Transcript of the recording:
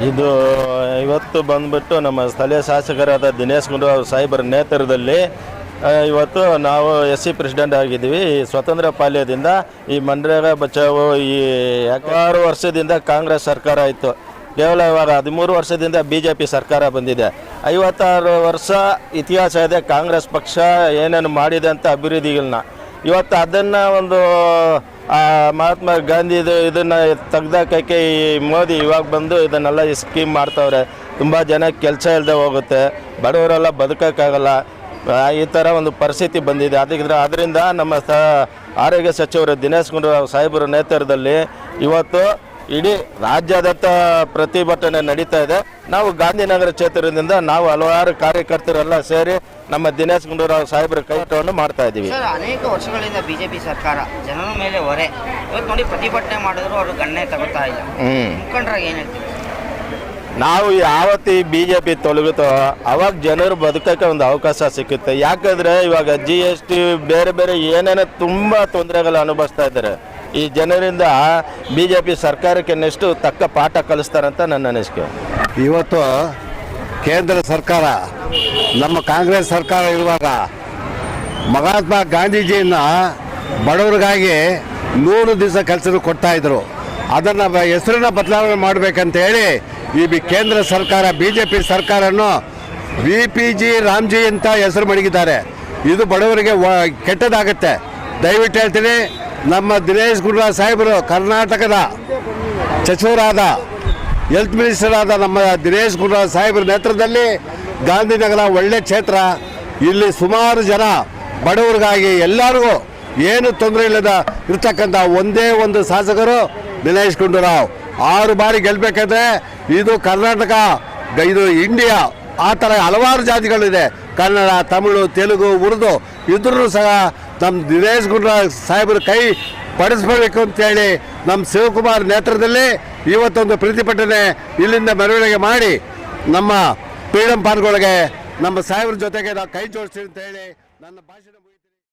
ಇದು ಇವತ್ತು ಬಂದ್ಬಿಟ್ಟು ನಮ್ಮ ಸ್ಥಳೀಯ ಶಾಸಕರಾದ ದಿನೇಶ್ ಗುಂಡೂರಾವ್ ಸಾಹೇಬರ ನೇತೃತ್ವದಲ್ಲಿ ಇವತ್ತು ನಾವು SC ಪ್ರೆಸಿಡೆಂಟ್ ಆಗಿದ್ದೀವಿ. ಈ ಸ್ವತಂತ್ರ ಪಾಳ್ಯದಿಂದ ಈ ಮನ್ರೇಗಾ ಬಚಾವೋ ಈ 6 ವರ್ಷದಿಂದ ಕಾಂಗ್ರೆಸ್ ಸರ್ಕಾರ ಇತ್ತು. ಕೇವಲ ಇವಾಗ 13 ವರ್ಷದಿಂದ BJP ಸರ್ಕಾರ ಬಂದಿದೆ. 56 ವರ್ಷ ಇತಿಹಾಸ ಇದೆ ಕಾಂಗ್ರೆಸ್ ಪಕ್ಷ ಏನೇನು ಮಾಡಿದೆ ಅಂತ ಅಭಿವೃದ್ಧಿಗಳನ್ನ. ಇವತ್ತು ಅದನ್ನು ಒಂದು ಮಹಾತ್ಮ ಗಾಂಧಿ ಇದನ್ನು ತೆಗ್ದಾಕಕ್ಕೆ ಈ ಮೋದಿ ಇವಾಗ ಬಂದು ಇದನ್ನೆಲ್ಲ ಈ ಸ್ಕೀಮ್ ಮಾಡ್ತವ್ರೆ. ತುಂಬ ಜನ ಕೆಲಸ ಇಲ್ಲದೆ ಹೋಗುತ್ತೆ, ಬಡವರೆಲ್ಲ ಬದುಕೋಕ್ಕಾಗಲ್ಲ. ಈ ಥರ ಒಂದು ಪರಿಸ್ಥಿತಿ ಬಂದಿದೆ. ಅದರಿಂದ ನಮ್ಮ ಆರೋಗ್ಯ ಸಚಿವರು ದಿನೇಶ್ ಗುಂಡೂರಾವ್ ಸಾಹೇಬರ ನೇತೃತ್ವದಲ್ಲಿ ಇವತ್ತು ಇಡೀ ರಾಜ್ಯಾದ್ಯಂತ ಪ್ರತಿಭಟನೆ ನಡೀತಾ ಇದೆ. ನಾವು ಗಾಂಧಿನಗರ ಕ್ಷೇತ್ರದಿಂದ ನಾವು ಹಲವಾರು ಕಾರ್ಯಕರ್ತರೆಲ್ಲ ಸೇರಿ ನಮ್ಮ ದಿನೇಶ್ ಗುಂಡೂರಾವ್ ಸಾಹೇಬರ ಕೈಟವನ್ನು ಮಾಡ್ತಾ ಇದ್ದೀವಿ. ಅನೇಕ ವರ್ಷಗಳಿಂದ BJP ಸರ್ಕಾರ ಜನರ ಮೇಲೆ ಹೊರೆ. ಇವತ್ತು ನೋಡಿ ಪ್ರತಿಭಟನೆ ಮಾಡಿದ್ರು ಅವರು ಗಣನೆ ತಗೋತಾ ಇಲ್ಲ. ಮುಖಂಡರಾಗ ಏನು ಹೇಳ್ತೀವಿ? ನಾವು ಯಾವತ್ತು ಈ BJP ತೊಲಗುತ್ತೋ ಅವಾಗ ಜನರು ಬದುಕೋಕ್ಕೆ ಒಂದು ಅವಕಾಶ ಸಿಕ್ಕುತ್ತೆ. ಯಾಕಂದರೆ ಇವಾಗ GST ಬೇರೆ ಬೇರೆ ಏನೇನೋ ತುಂಬ ತೊಂದರೆಗಳು ಅನುಭವಿಸ್ತಾ ಇದ್ದಾರೆ. ಈ ಜನರಿಂದ BJP ಸರ್ಕಾರಕ್ಕೆ ನೆಕ್ಸ್ಟು ತಕ್ಕ ಪಾಠ ಕಲಿಸ್ತಾರಂತ ನನ್ನ ಅನಿಸಿಕೆ. ಇವತ್ತು ಕೇಂದ್ರ ಸರ್ಕಾರ ನಮ್ಮ ಕಾಂಗ್ರೆಸ್ ಸರ್ಕಾರ ಇರುವಾಗ ಮಹಾತ್ಮ ಗಾಂಧೀಜಿಯನ್ನು ಬಡವರಿಗಾಗಿ 100 ದಿವಸ ಕೆಲಸ ಕೊಡ್ತಾಯಿದ್ರು. ಅದನ್ನು ಹೆಸರನ್ನ ಬದಲಾವಣೆ ಮಾಡಬೇಕಂತೇಳಿ ಈ ಕೇಂದ್ರ ಸರ್ಕಾರ BJP ಸರ್ಕಾರವನ್ನು VPG ರಾಮ್ಜಿ ಅಂತ ಹೆಸರು ಮಡಗಿದ್ದಾರೆ. ಇದು ಬಡವರಿಗೆ ಕೆಟ್ಟದಾಗುತ್ತೆ. ದಯವಿಟ್ಟು ಹೇಳ್ತೀನಿ, ನಮ್ಮ ದಿನೇಶ್ ಗುಂಡೂರಾವ್ ಸಾಹೇಬರು ಕರ್ನಾಟಕದ ಸಚಿವರಾದ ಹೆಲ್ತ್ ಮಿನಿಸ್ಟರ್ ಆದ ನಮ್ಮ ದಿನೇಶ್ ಗುಂಡೂರಾವ್ ಸಾಹೇಬರ ನೇತೃತ್ವದಲ್ಲಿ ಗಾಂಧಿನಗರ ಒಳ್ಳೆ ಕ್ಷೇತ್ರ. ಇಲ್ಲಿ ಸುಮಾರು ಜನ ಬಡವರಿಗಾಗಿ ಎಲ್ಲರಿಗೂ ಏನು ತೊಂದರೆ ಇಲ್ಲದ ಇರ್ತಕ್ಕಂಥ ಒಂದೇ ಒಂದು ಶಾಸಕರು ದಿನೇಶ್ ಗುಂಡೂರಾವ್. 6 ಬಾರಿ ಗೆಲ್ಲಬೇಕಾದ್ರೆ ಇದು ಕರ್ನಾಟಕ, ಇದು ಇಂಡಿಯಾ, ಆ ಥರ ಹಲವಾರು ಜಾತಿಗಳಿದೆ. ಕನ್ನಡ, ತಮಿಳು, ತೆಲುಗು, ಉರ್ದು ಇದ್ರೂ ಸಹ ನಮ್ಮ ದಿನೇಶ್ ಗುಂಡೂರಾವ್ ಸಾಹೇಬರು ಕೈ ಪಡಿಸ್ಬೇಕು ಅಂತೇಳಿ ನಮ್ಮ ಶಿವಕುಮಾರ್ ನೇತೃತ್ವದಲ್ಲಿ ಇವತ್ತೊಂದು ಪ್ರತಿಭಟನೆ ಇಲ್ಲಿಂದ ಮೆರವಣಿಗೆ ಮಾಡಿ ನಮ್ಮ ಫ್ರೀಡಮ್ ಪಾರ್ಕ್ಗಳಿಗೆ ನಮ್ಮ ಸಾಹೇಬ್ರ ಜೊತೆಗೆ ನಾವು ಕೈ ಜೋಡಿಸ್ತೀವಿ ಅಂತೇಳಿ ನನ್ನ ಭಾಷಣ